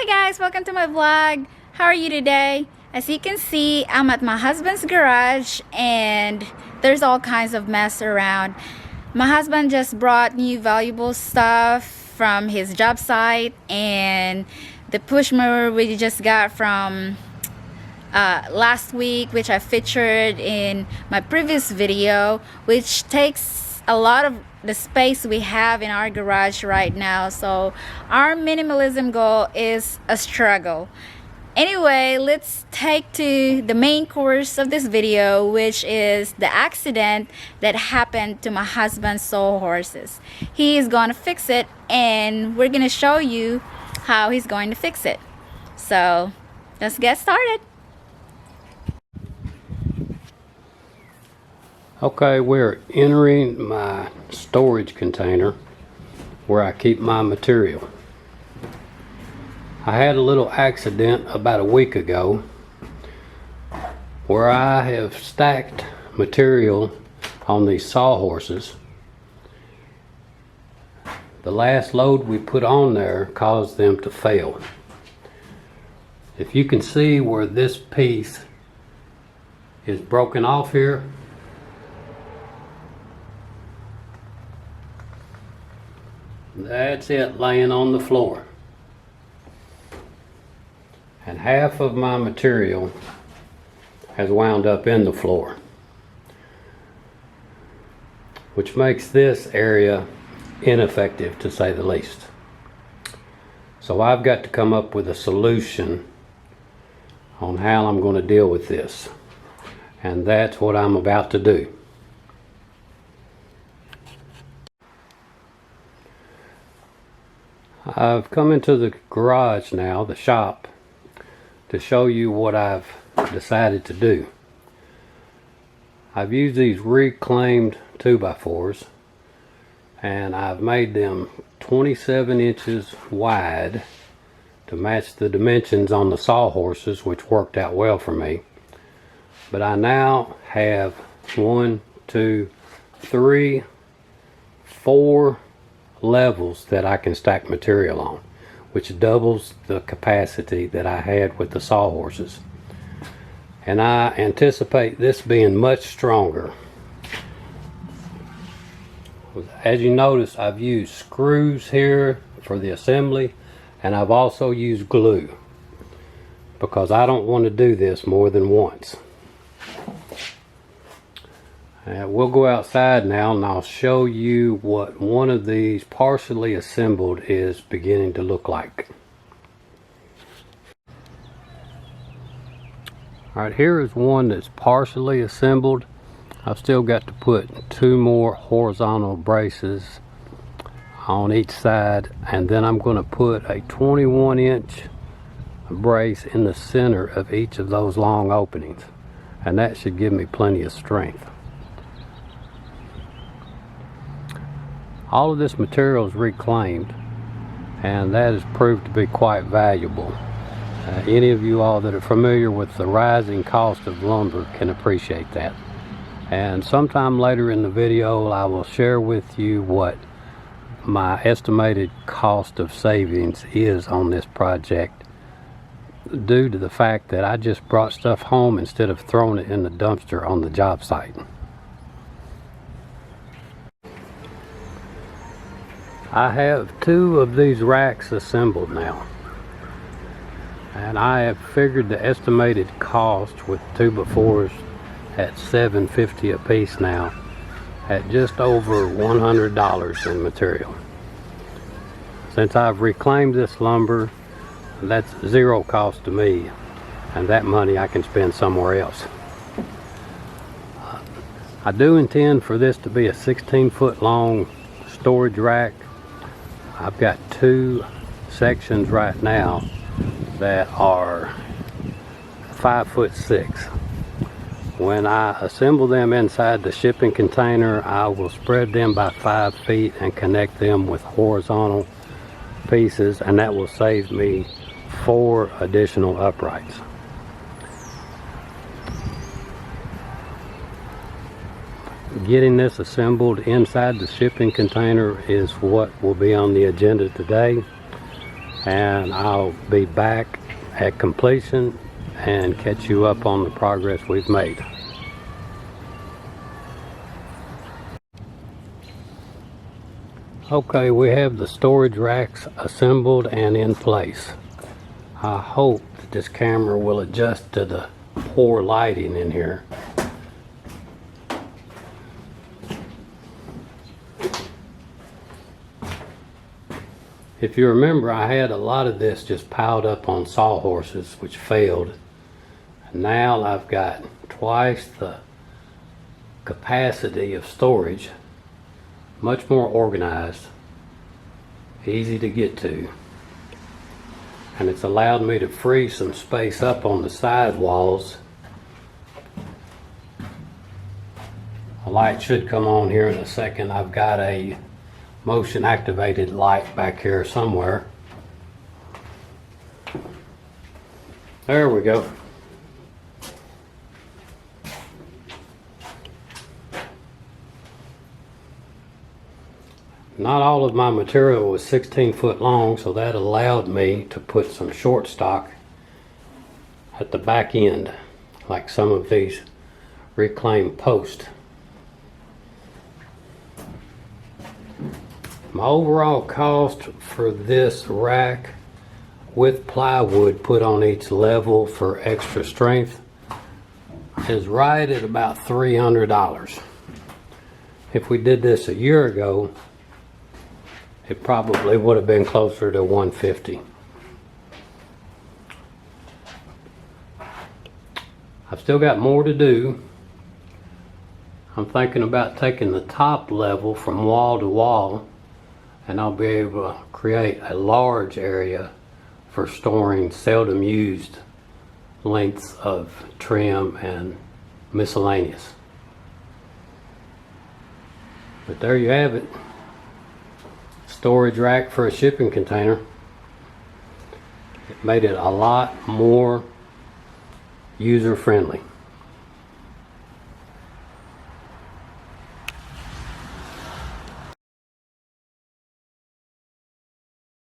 Hi guys, welcome to my vlog. How are you today? As you can see, I'm at my husband's garage and there's all kinds of mess around. My husband just brought new valuable stuff from his job site, and the push mower we just got from last week, which I featured in my previous video, which takes a lot of the space we have in our garage right now. So our minimalism goal is a struggle. Anyway, let's take to the main course of this video, which is the accident that happened to my husband's sawhorses. He is going to fix it, and we're going to show you how he's going to fix it. So let's get started. Okay, we're entering my storage container where I keep my material. I had a little accident about a week ago where I have stacked material on these sawhorses. The last load we put on there caused them to fail. If you can see where this piece is broken off here, that's it laying on the floor. And half of my material has wound up in the floor, which makes this area ineffective, to say the least. So I've got to come up with a solution on how I'm going to deal with this, and that's what I'm about to do. I've come into the garage now, the shop, to show you what I've decided to do. I've used these reclaimed 2x4s, and I've made them 27 inches wide to match the dimensions on the sawhorses, which worked out well for me. But I now have 1, 2, 3, 4 levels that I can stack material on, which doubles the capacity that I had with the sawhorses. And I anticipate this being much stronger. As you notice, I've used screws here for the assembly, and I've also used glue because I don't want to do this more than once. We'll go outside now and I'll show you what one of these partially assembled is beginning to look like. Alright, here is one that's partially assembled. I've still got to put 2 more horizontal braces on each side, and then I'm going to put a 21-inch brace in the center of each of those long openings, and that should give me plenty of strength. All of this material is reclaimed, and that has proved to be quite valuable. Any of you all that are familiar with the rising cost of lumber can appreciate that. And sometime later in the video I will share with you what my estimated cost of savings is on this project, due to the fact that I just brought stuff home instead of throwing it in the dumpster on the job site. I have 2 of these racks assembled now, and I have figured the estimated cost with 2x4s at $7.50 a piece now, at just over $100 in material. Since I've reclaimed this lumber, that's zero cost to me, and that money I can spend somewhere else. I do intend for this to be a 16-foot long storage rack. I've got 2 sections right now that are 5'6". When I assemble them inside the shipping container, I will spread them by 5 feet and connect them with horizontal pieces, and that will save me 4 additional uprights. Getting this assembled inside the shipping container is what will be on the agenda today. and I'll be back at completion and catch you up on the progress we've made. Okay, we have the storage racks assembled and in place. I hope that this camera will adjust to the poor lighting in here. If you remember, I had a lot of this just piled up on sawhorses, which failed. Now I've got twice the capacity of storage, much more organized, easy to get to, and it's allowed me to free some space up on the side walls. A light should come on here in a second. I've got a motion activated light back here somewhere. There we go. Not all of my material was 16 foot long, so that allowed me to put some short stock at the back end, like some of these reclaimed posts. My overall cost for this rack with plywood put on each level for extra strength is right at about $300. If we did this a year ago, it probably would have been closer to $150. I've still got more to do. I'm thinking about taking the top level from wall to wall, and I'll be able to create a large area for storing seldom used lengths of trim and miscellaneous. But there you have it. Storage rack for a shipping container. It made it a lot more user friendly.